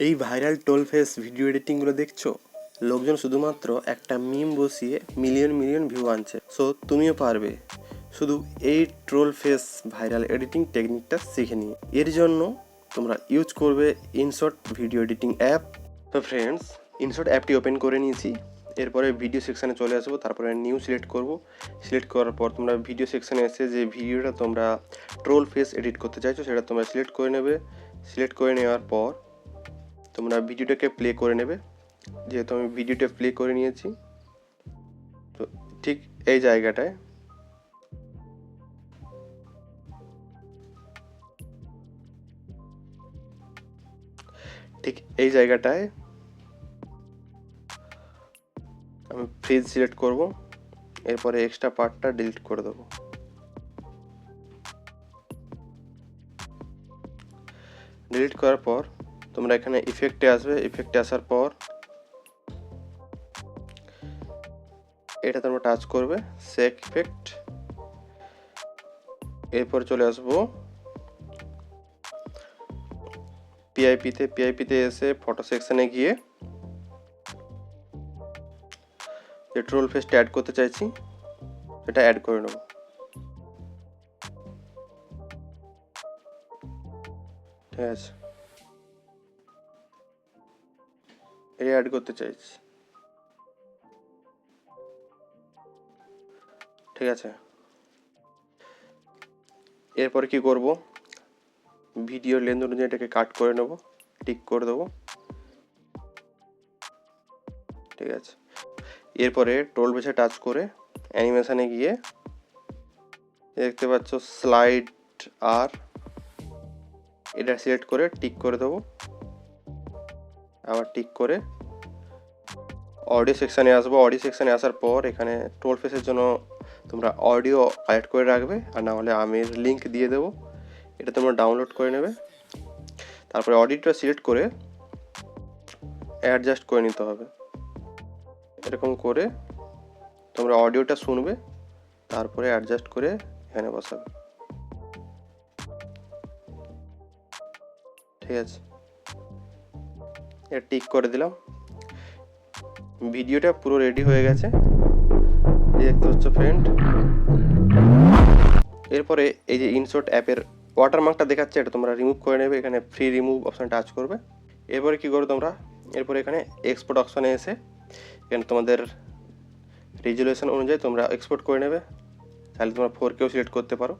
এই viral toll face video এডিটিংগুলো দেখছো? লোকজন শুধুমাত্র একটা মিম বসিয়ে মিলিয়ন মিলিয়ন ভিউ আনছে। সো তুমিও পারবে, শুধু এই ট্রোল ফেস ভাইরাল এডিটিং টেকনিকটা শিখে নিয়ে। এর জন্য তোমরা ইউজ করবে ইনশট ভিডিও এডিটিং অ্যাপ। তো ফ্রেন্ডস, ইনশট অ্যাপটি ওপেন করে নিয়েছি। এরপরে ভিডিও সেকশানে চলে আসবো, তারপরে নিউ সিলেক্ট করব। সিলেক্ট করার পর তোমরা ভিডিও সেকশানে এসে যে ভিডিওটা তোমরা ট্রোল ফেস এডিট করতে চাইছো সেটা তোমরা সিলেক্ট করে নেবে। সিলেক্ট করে নেওয়ার পর তোমরা ভিডিওটাকে প্লে করে নেবে। যেহেতু আমি ভিডিওটা প্লে করে নিয়েছি, তো ঠিক এই জায়গাটায় আমি ফ্রিজ সিলেক্ট করব। এরপরে এক্সট্রা পার্টটা ডিলিট করে দেবো। ডিলিট করার পর তোমরা এখানে ইফেক্টে আসবে। ইফেক্টে আসার পর এটা তোমরা টাচ করবে, সেক ইফেক্ট। এরপর চলে আসবো পিআইপিতে এসে ফটো সেকশনে গিয়ে যে ট্রোল ফেসটা অ্যাড করতে চাইছি সেটা অ্যাড করে নেব। ঠিক আছে, এটা অ্যাড করতে চাইছি। ঠিক আছে, এরপরে কি করব, ভিডিও লেন্থ অনুযায়ী এটাকে কাট করে নেব, টিক করে দেবো। ঠিক আছে, এরপরে ট্রোল ফেসে টাচ করে অ্যানিমেশনে গিয়ে দেখতে পাচ্ছ স্লাইড আর, এটা সিলেক্ট করে টিক করে দেবো। আবার টিক করে অডিও সেকশানে আসবো। অডিও সেকশানে আসার পর এখানে ট্রোল ফেসের জন্য তোমরা অডিও কালেক্ট করে রাখবে, আর না হলে আমি লিঙ্ক দিয়ে দেবো, এটা তোমরা ডাউনলোড করে নেবে। তারপরে অডিওটা সিলেক্ট করে অ্যাডজাস্ট করে নিতে হবে। এরকম করে তোমরা অডিওটা শুনবে, তারপরে অ্যাডজাস্ট করে এখানে বসাবে। ঠিক আছে, এটা টিক করে দিলাম। ভিডিওটা পুরো রেডি হয়ে গেছে, দেখতে হচ্ছে ফ্রেন্ড। এরপরে এই যে ইনশট অ্যাপের ওয়াটারমার্কটা দেখাচ্ছে, এটা তোমরা রিমুভ করে নেবে। এখানে ফ্রি রিমুভ অপশান টাচ করবে। এরপরে কি করবে তোমরা, এরপরে এখানে এক্সপোর্ট অপশানে এসে এখানে তোমাদের রেজুলেশন অনুযায়ী তোমরা এক্সপোর্ট করে নেবে। তাহলে তোমরা 4K সিলেক্ট করতে পারো।